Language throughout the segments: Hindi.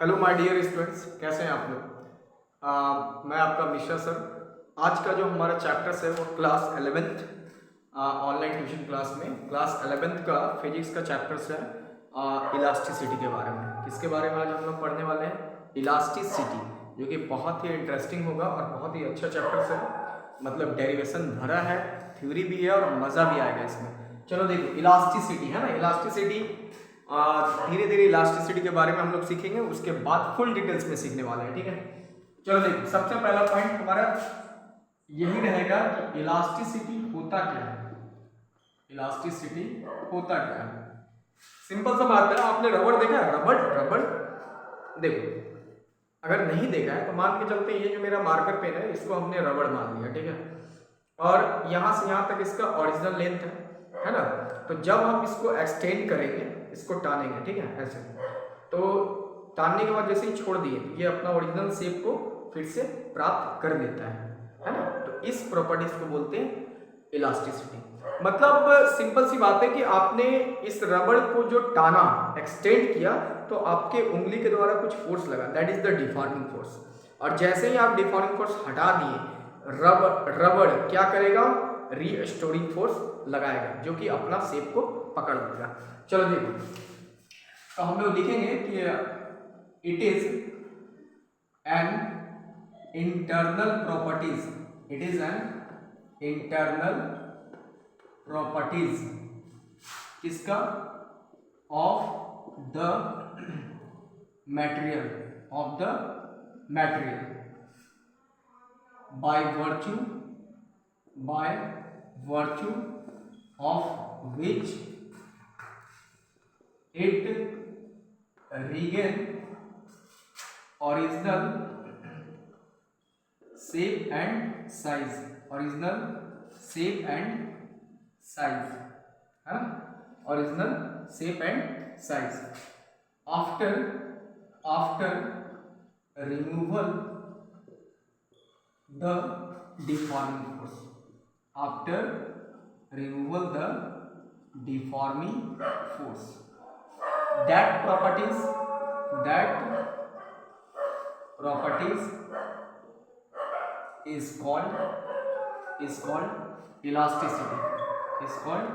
हेलो माय डियर स्टूडेंट्स, कैसे हैं आप लोग। मैं आपका मिश्रा सर। आज का जो हमारा चैप्टर्स है वो class 11th online tuition class में क्लास 11th का फिजिक्स का चैप्टर्स है इलास्टिसिटी के बारे में। किसके बारे में आज हम लोग पढ़ने वाले हैं? इलास्टिसिटी, जो कि बहुत ही इंटरेस्टिंग होगा और बहुत ही अच्छा चैप्टर्स है। मतलब डेरिवेशन भरा है, थ्योरी भी है और मज़ा भी आएगा इसमें। चलो देखो, इलास्टिसिटी है ना, इलास्टिसिटी धीरे धीरे इलास्टिसिटी के बारे में हम लोग सीखेंगे, उसके बाद फुल डिटेल्स में सीखने वाले हैं। ठीक है, चलो देखो, सबसे पहला पॉइंट हमारा यही रहेगा कि इलास्टिसिटी होता क्या है। इलास्टिसिटी होता क्या है? सिंपल सा बात है, आपने रबड़ देखा है? रबड़ रबड़ देखो, अगर नहीं देखा है तो मान के चलते ये जो मेरा मार्कर पेन है इसको हमने रबड़ मान लिया, ठीक है, और यहाँ से यहाँ तक इसका ओरिजिनल लेंथ है ना। तो जब हम इसको एक्सटेंड करेंगे, इसको टानेंगे, ठीक है, ऐसे, तो तानने के बाद जैसे ही छोड़ दिए तो ये अपना ओरिजिनल शेप को फिर से प्राप्त कर लेता है ना। तो इस प्रॉपर्टीज को बोलते हैं इलास्टिसिटी। मतलब सिंपल सी बात है कि आपने इस रबड़ को जो टाना, एक्सटेंड किया, तो आपके उंगली के द्वारा कुछ फोर्स लगा, that is the deforming force. और जैसे ही आप डिफॉर्मिंग फोर्स हटा दिए, रबड़ क्या करेगा? रीस्टोरिंग फोर्स लगाएगा, जो कि अपना शेप को पकड़ लेगा। चलो देखो, तो हम लोग लिखेंगे कि it is an internal properties, it is an internal properties किसका? Of the material, of the material, by virtue of which it regain original shape and size, original shape and size, है ना, original shape and size after removal the deforming force, after removal the deforming force, that properties is called elasticity, is called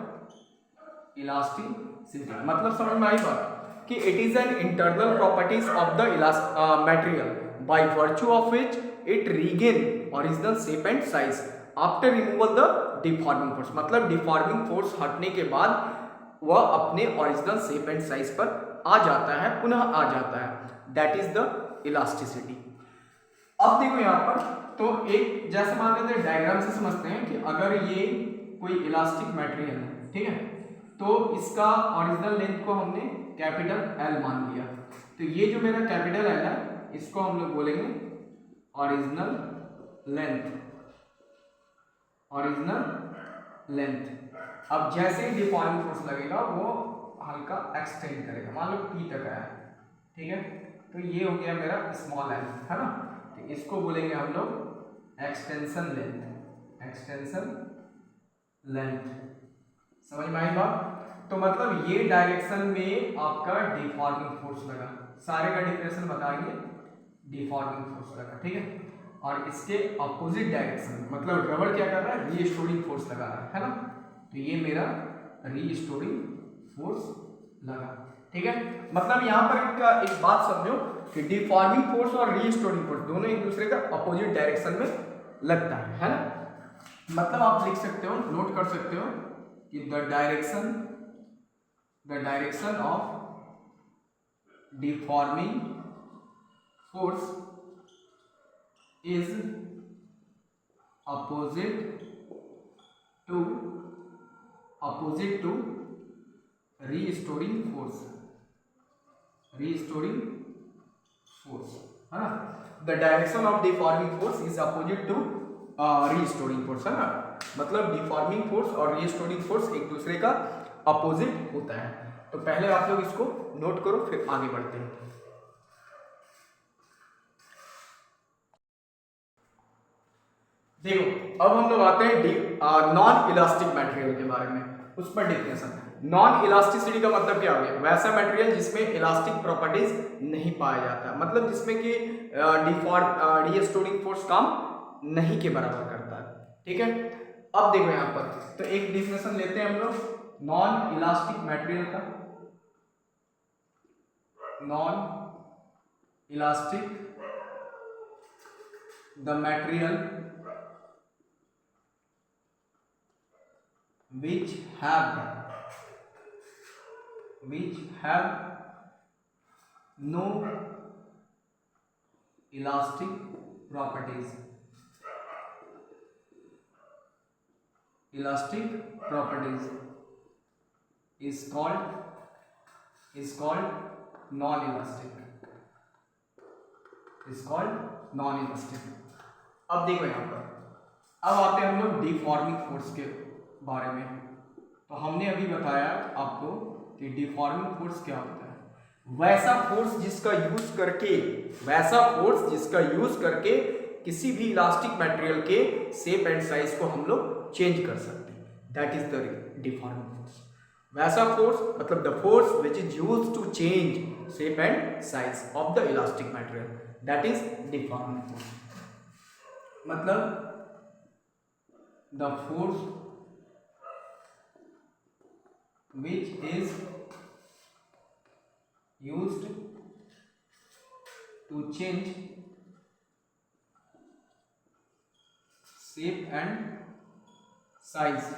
elasticity। मतलब समझ में आई बात कि it is an internal properties of the material by virtue of which it regain original shape and size after removal the deforming force. मतलब डिफॉर्मिंग फोर्स हटने के बाद वह अपने ओरिजिनल शेप एंड साइज पर आ जाता है, पुनः आ जाता है, दैट इज द इलास्टिसिटी। अब देखो यहाँ पर, तो एक जैसे मान लेते हैं, डायग्राम से समझते हैं कि अगर ये कोई इलास्टिक मटेरियल है, ठीक है, तो इसका ओरिजिनल लेंथ को हमने कैपिटल एल मान लिया, तो ये जो मेरा कैपिटल एल है इसको हम लोग बोलेंगे ओरिजिनल लेंथ, ओरिजिनल लेंथ। अब जैसे ही डिफॉर्मिंग फोर्स लगेगा वो हल्का एक्सटेंड करेगा, मान लो पी तक आया, ठीक है, तो ये हो गया मेरा स्मॉल एल, है ना। तो इसको बोलेंगे हम लोग एक्सटेंशन लेंथ, एक्सटेंशन लेंथ। समझ में आई बात? तो मतलब ये डायरेक्शन में आपका डिफॉर्मिंग फोर्स लगा, सारे का डिफरेंशियल बताएंगे, डिफॉर्मिंग फोर्स लगा, ठीक है। और इसके अपोजिट डायरेक्शन, मतलब रबड़ क्या कर रहा है? रीस्टोरिंग फोर्स लगा रहा है ना, तो ये मेरा रीस्टोरिंग फोर्स लगा, ठीक है। मतलब यहाँ पर एक बात समझो कि डिफॉर्मिंग फोर्स और रीस्टोरिंग फोर्स दोनों एक दूसरे का अपोजिट डायरेक्शन में लगता है ना। मतलब आप लिख सकते हो, नोट कर सकते हो कि the direction of deforming force is opposite to restoring force, है ना। the direction of deforming force is opposite to restoring force, है ना। मतलब डिफॉर्मिंग फोर्स और रीस्टोरिंग फोर्स एक दूसरे का अपोजिट होता है। तो पहले आप लोग इसको नोट करो, फिर आगे बढ़ते हैं। देखो, अब हम लोग आते हैं नॉन इलास्टिक मटेरियल के बारे में। उस पर डेफिनेशन। नॉन इलास्टिसिटी का मतलब क्या हो गया? वैसा मटेरियल जिसमें इलास्टिक प्रॉपर्टीज नहीं पाया जाता, मतलब जिसमें कि रीस्टोरिंग फोर्स काम नहीं के बराबर करता है। ठीक है, अब देखो यहाँ पर तो एक डेफिनेशन लेते हैं हम लोग नॉन इलास्टिक मटेरियल का। Non elastic the material which have no elastic properties is called non-elastic। अब देखो यहाँ पर, अब आते हैं हम लोग डिफॉर्मिंग फोर्स के बारे में। तो हमने अभी बताया आपको कि डिफॉर्मिंग फोर्स क्या होता है। वैसा फोर्स जिसका यूज करके किसी भी इलास्टिक मटेरियल के शेप एंड साइज को हम लोग चेंज कर सकते हैं, that is the deforming force. वैसा फोर्स मतलब the force which is used to change shape and size of the elastic material, that is deforming force. मतलब the force which is used to change shape and size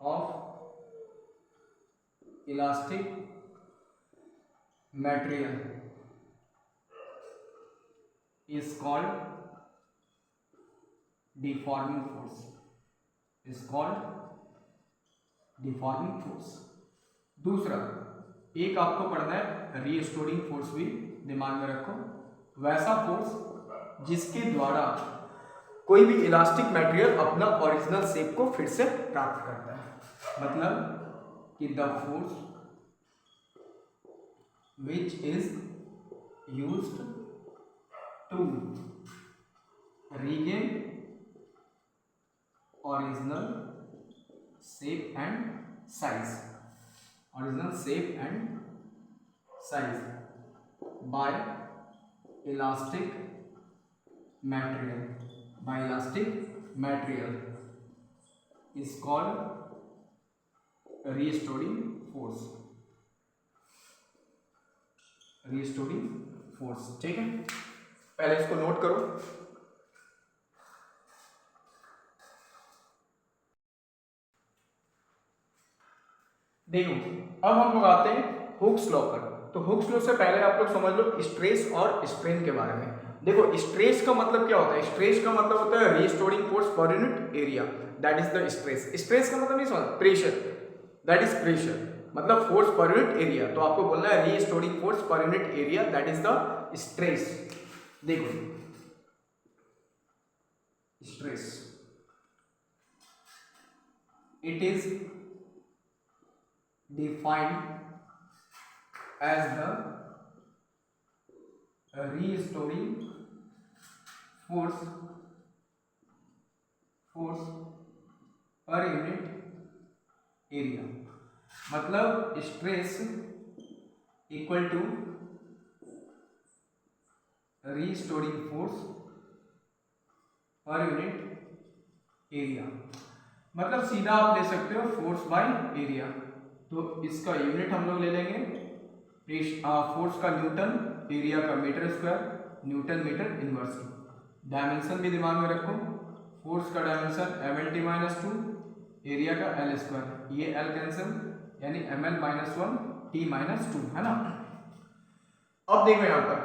of elastic material is called deforming force. दूसरा एक आपको पढ़ना है रीस्टोरिंग फोर्स, भी दिमाग में रखो। वैसा फोर्स जिसके द्वारा कोई भी इलास्टिक मटेरियल अपना ओरिजिनल शेप को फिर से प्राप्त करता है, मतलब कि the force which is used to regain original shape and size by elastic material is called restoring force। ठीक है, पहले इसको नोट करो। देखो अब हम लोग आते हैं हुक्स लॉ पर। तो हुक्स लॉ से पहले आप लोग समझ लो स्ट्रेस और स्ट्रेन के बारे में। देखो स्ट्रेस का मतलब क्या होता है? स्ट्रेस का मतलब होता है restoring force per unit area, that is the stress. Stress का मतलब नहीं समझ, प्रेशर, दैट इज प्रेशर, मतलब फोर्स पर यूनिट एरिया। तो आपको बोलना है restoring force per unit area, that is the stress. देखो stress it is defined as the restoring force per unit area। मतलब stress equal to restoring force per unit area. मतलब सीधा आप ले सकते हो फोर्स बाय एरिया। तो इसका यूनिट हम लोग ले लेंगे फोर्स का न्यूटन, एरिया का metre square, newton metre inverse. Dimension भी दिमाग में रखो, फोर्स का डायमेंशन mlt -2, एरिया का l स्क्वायर, ये l कैंसिल यानी ml -1 t -2 है ना। अब देखो यहाँ पर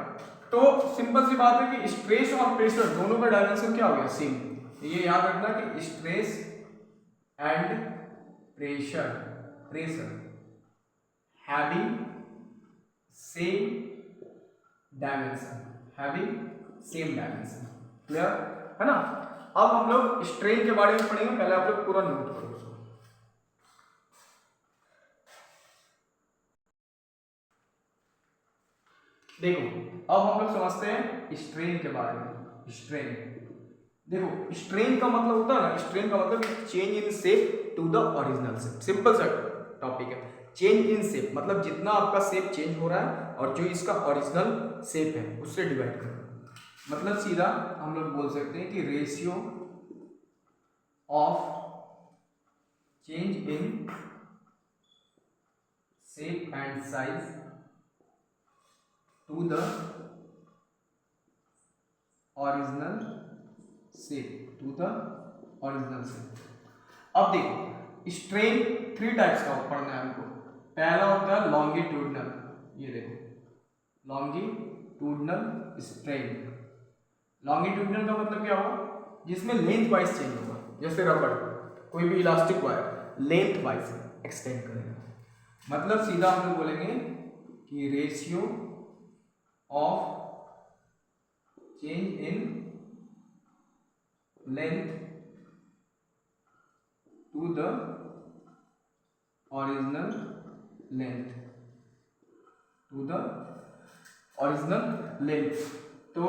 तो सिंपल सी बात है कि स्ट्रेस और प्रेशर दोनों का डायमेंशन क्या हो गया? सेम। ये याद रखना कि stress and pressure having same dimension, clear है ना। अब हम लोग स्ट्रेन के बारे में पढ़ेंगे, पहले आप लोग पूरा नोट करो उसको। देखो अब हम लोग समझते हैं स्ट्रेन के बारे में। स्ट्रेन देखो स्ट्रेन का मतलब होता है ना, स्ट्रेन का मतलब change in shape to the original shape. Simple सा टॉपिक है। चेंज इन शेप मतलब जितना आपका शेप चेंज हो रहा है और जो इसका ओरिजिनल शेप है उससे डिवाइड करो। मतलब सीधा हम लोग बोल सकते हैं कि ratio of change in shape and size to the original shape, to the original shape. अब देखो स्ट्रेन 3 टाइप्स का पढ़ना है हमको। पहला होता है लॉन्गिट्यूडनल, ये देखो लॉन्गिट्यूडनल स्ट्रेन। लॉन्गिट्यूडनल का मतलब क्या हुआ, जिसमें लेंथ वाइज चेंज होगा। जैसे रबड़, कोई भी elastic wire lengthwise extend करेगा। मतलब सीधा हम लोग बोलेंगे कि ratio of change in length to the original length, to the original length. तो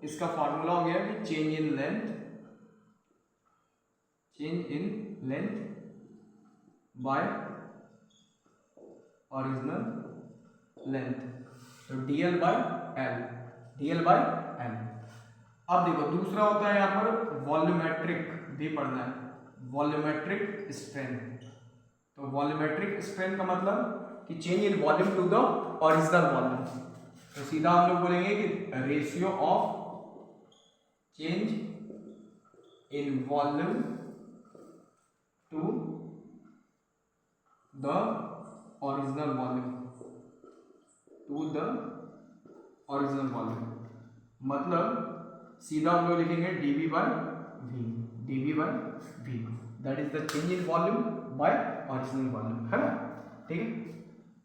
इसका फॉर्मूला हो गया कि change in length, change in length by original length, तो dl by L, dl by L. अब देखो दूसरा होता है यहाँ पर वॉल्यूमेट्रिक, भी पढ़ना है, वॉल्यूमेट्रिक स्ट्रेन। तो वॉल्यूमेट्रिक स्ट्रेन का मतलब कि change in volume to the original volume. तो सीधा हम लोग बोलेंगे कि ratio of change in volume to the original volume, to the original volume. मतलब सीधा हम लोग लिखेंगे dv by v, dv by v, that is the change in volume by original volume, है ना। ठीक है।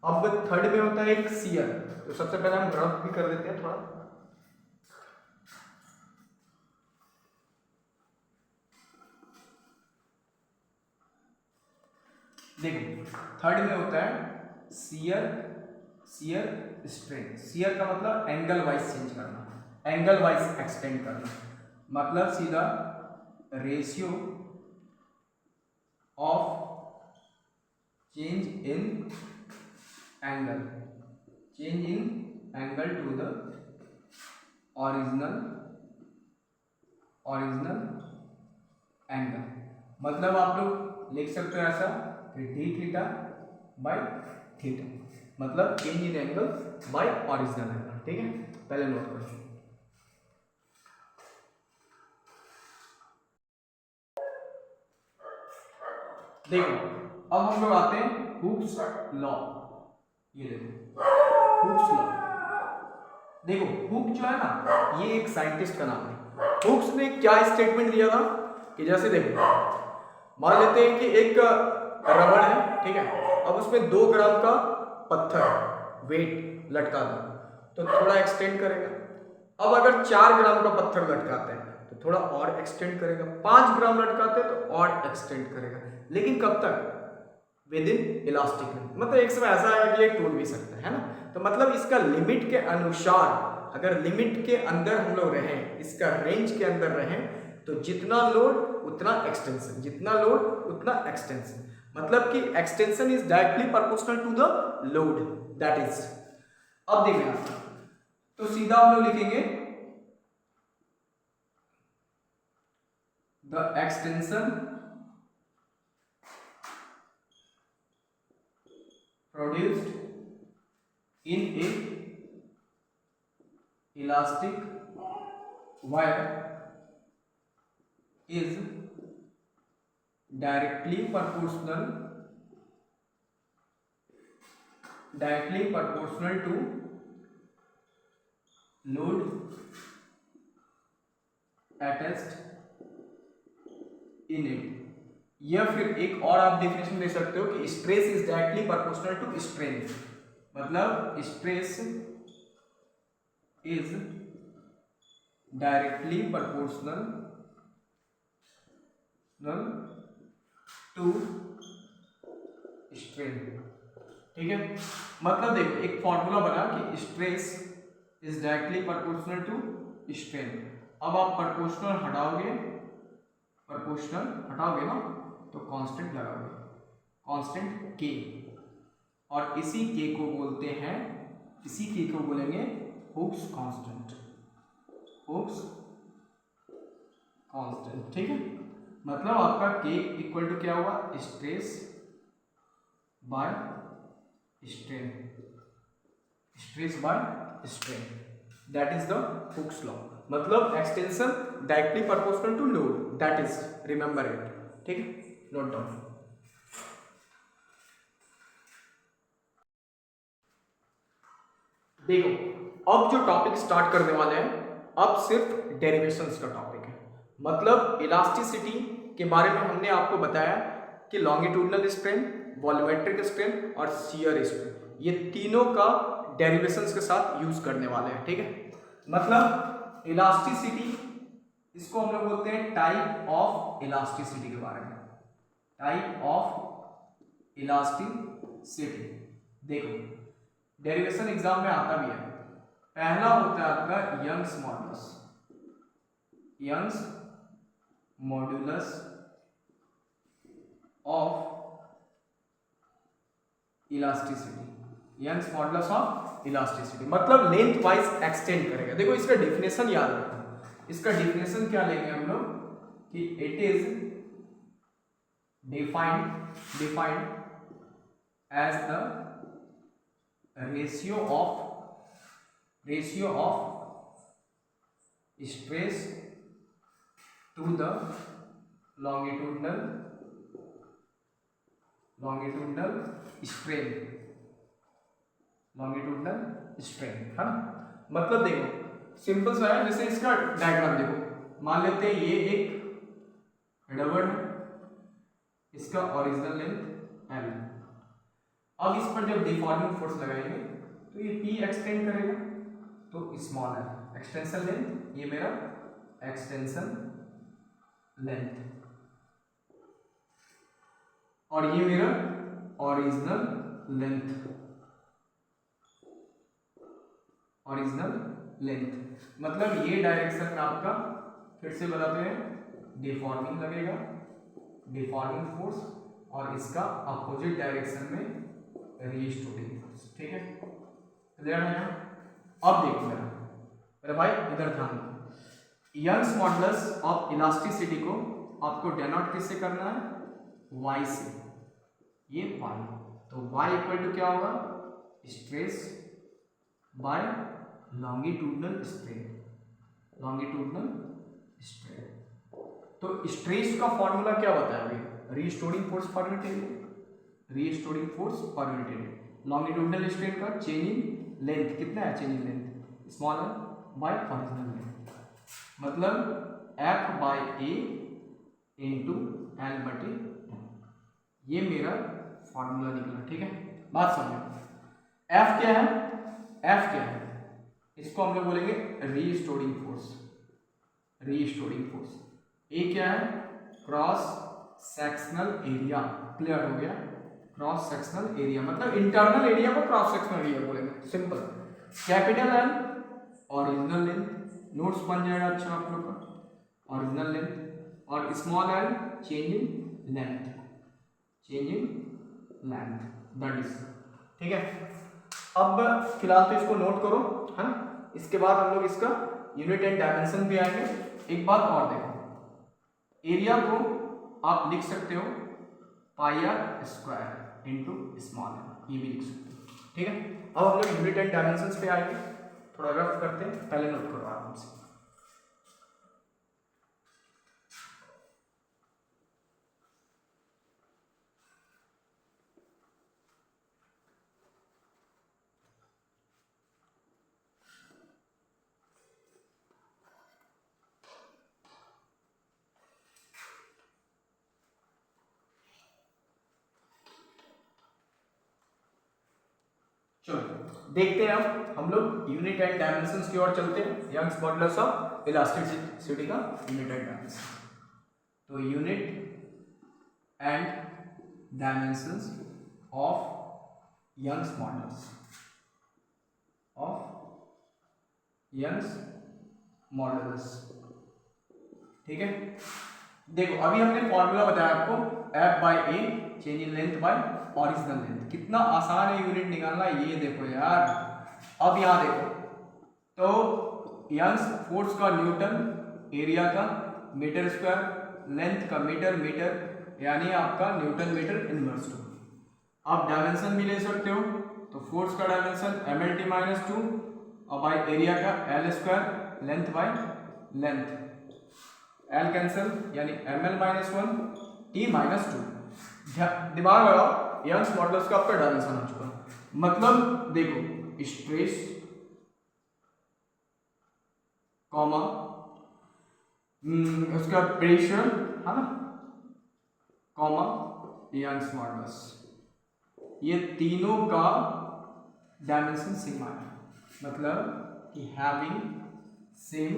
अब थर्ड में होता है एक शियर। तो सबसे पहले हम ग्राफ भी कर देते हैं थोड़ा। देखो थर्ड में होता है शियर, शियर स्ट्रेन। शियर का मतलब एंगल वाइज चेंज करना, एंगल वाइज एक्सटेंड करना। मतलब सीधा ratio of change in angle, change in angle to the original, original angle. मतलब आप लोग लिख सकते हो ऐसा कि डी थीटा बाय थीटा, मतलब change in angle by original angle. ठीक है, पहले नोट करो। देखो अब हम लोग आते हैं हुक्स लॉ। ये देखो हुक्स लॉ। देखो हुक जो है ना, ये एक साइंटिस्ट का नाम है। हुक्स ने क्या स्टेटमेंट दिया था कि जैसे देखो मान लेते हैं कि एक रबड़ है, ठीक है, अब उसमें 2 ग्राम का पत्थर वेट लटका दो तो थोड़ा एक्सटेंड करेगा। अब अगर 4 ग्राम का पत्थर लटकाते हैं तो थोड़ा और एक्सटेंड करेगा, 5 ग्राम लटकाते हैं तो और एक्सटेंड करेगा। लेकिन कब तक, विद इन इलास्टिक लिमिट, मतलब एक समय ऐसा आएगा कि ये टूट भी सकता है ना। तो मतलब इसका लिमिट के अनुसार, अगर लिमिट के अंदर हम लोग रहें, इसका रेंज के अंदर रहें, तो जितना लोड उतना एक्सटेंशन, जितना लोड उतना एक्सटेंशन। मतलब कि extension is directly proportional to the load, that is. अब देखिए तो सीधा हम लोग लिखेंगे the extension produced in a elastic wire is directly proportional to load attached in it। या फिर एक और आप डेफिनेशन दे सकते हो कि stress is directly proportional to strain. मतलब stress is directly proportional to strain. ठीक है, मतलब देखो एक फॉर्मूला बना कि stress is directly proportional to strain. अब आप प्रोपोर्शनल हटाओगे ना तो कांस्टेंट लगाओगे, कांस्टेंट के, और इसी के को बोलेंगे हुक्स कांस्टेंट, हुक्स कांस्टेंट। ठीक है, मतलब आपका के इक्वल टू क्या हुआ, stress by strain, stress by strain, that is the Hooke's law. मतलब extension directly proportional to load, that is, remember it. ठीक है, नोट डाउन। देखो, अब जो टॉपिक स्टार्ट करने वाले हैं, अब सिर्फ डेरिवेशंस का टॉपिक है। मतलब इलास्टिसिटी के बारे में हमने आपको बताया कि लॉन्गिट्यूडनल स्ट्रेन, वॉल्यूमेट्रिक स्ट्रेन और शियर स्ट्रेन, ये तीनों का डेरिवेशंस के साथ यूज करने वाले हैं। ठीक है, मतलब इलास्टिसिटी, इसको हम लोग बोलते हैं टाइप ऑफ इलास्टिसिटी के बारे में, टाइप ऑफ इलास्टिसिटी। देखो, डेरिवेशन एग्जाम में आता भी है। पहला होता है आपका Young's modulus, Young's modulus of elasticity, Young's modulus of elasticity, मतलब लेंथ वाइज एक्सटेंड करेगा। देखो, इसका डेफिनेशन याद रखो, इसका डेफिनेशन क्या लेंगे हम लोग कि it is defined as the ratio of stress to the longitudinal strain, है ना। मतलब देखो, सिंपल सा है, जैसे इसका डायग्राम देखो, मान लेते हैं ये एक रबड़ है, इसका ओरिजिनल लेंथ L। अब इस पर जब डिफॉर्मिंग फोर्स लगाएंगे तो ये P एक्सटेंड करेगा, तो स्मॉल है एक्सटेंशन लेंथ, ये मेरा एक्सटेंशन लेंथ, और ये मेरा ओरिजिनल लेंथ। मतलब ये डायरेक्शन में आपका, फिर से बताते हैं, डिफॉर्मिंग लगेगा, डिफॉर्मिंग फोर्स, और इसका अपोजिट डायरेक्शन में रीस्टोरिंग फोर्स। ठीक है, क्लियर है। अब देखो मेरे भाई, इधर ध्यान दो, यंग्स मॉडुलस ऑफ इलास्टिसिटी को आपको डेनोट किससे करना है, y से, ये y, तो y इक्वल टू क्या होगा, स्ट्रेस बाय लॉन्गिट्यूडनल स्ट्रेन। तो स्ट्रेस का फॉर्मूला क्या बताया अभी, restoring force per unit, longitudinal strain का चेंज इन लेंथ कितना है, चेंज इन लेंथ स्मॉल है बाय ओरिजिनल लेंथ, मतलब F by A into L बटे, ये मेरा फॉर्मूला निकला। ठीक है, बात समझो, F क्या है, इसको हम लोग बोलेंगे रीस्टोरिंग फोर्स, A क्या है, क्रॉस सेक्शनल एरिया, क्लियर हो गया, क्रॉस सेक्शनल एरिया, मतलब इंटरनल एरिया को क्रॉस सेक्शनल एरिया बोलेंगे, simple. Capital L original length, notes बन जाएगा अच्छा आप लोग का, ओरिजिनल लेंथ, और small l change in length, that is. ठीक है, अब फिलहाल तो इसको नोट करो, है ना। इसके बाद हम लोग इसका यूनिट एंड डायमेंशन भी आएंगे। एक बात और देखो, एरिया को आप लिख सकते हो pi r square into small l, ये भी लिख सकते हो। ठीक है, अब हम लोग यूनिट एंड डायमेंशन पे आएंगे, थोड़ा रफ करते हैं, पहले नोट करो आराम से। चलो देखते हैं, अब हम लोग यूनिट एंड डायमेंशंस की ओर चलते हैं, यंग्स मॉडुलस ऑफ इलास्टिसिटी का यूनिट एंड डायमेंशन। तो unit and dimensions of Young's modulus ठीक है, देखो अभी हमने फॉर्मूला बताया आपको F by A change in length by original length. कितना आसान है यूनिट निकालना, ये देखो यार। अब यहाँ देखो तो यंग्स फोर्स का न्यूटन, एरिया का मीटर स्क्वायर, लेंथ का मीटर मीटर, यानी आपका न्यूटन मीटर इनवर्स 2। आप डायमेंशन भी ले सकते हो, तो फोर्स का डायमेंशन mlt-2 और बाई एरिया का L square, length by length, L cancel यानी ml-1 t-2। दिमाग लगाओ, यंग्स मॉडुलस का आपका डायमेंशन आ चुका, मतलब देखो स्ट्रेस कॉमा उसका प्रेशर है ना, कॉमा यंग्स मॉडुलस, ये तीनों का डायमेंशन सेम आया, मतलब कि having same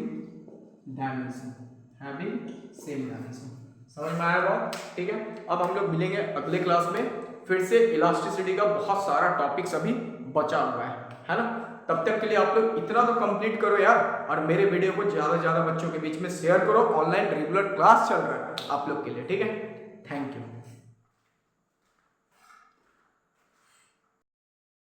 dimension, having same dimension. समझ में आया बात? ठीक है, अब हम लोग मिलेंगे अगले क्लास में फिर से। इलास्टिसिटी का बहुत सारा टॉपिक्स अभी बचा हुआ है ना। तब तक के लिए आप लोग इतना तो कंप्लीट करो यार, और मेरे वीडियो को ज़्यादा से ज़्यादा बच्चों के बीच में शेयर करो। ऑनलाइन रेगुलर क्लास चल रहा है आप लोग के लिए, ठीक है। Thank you.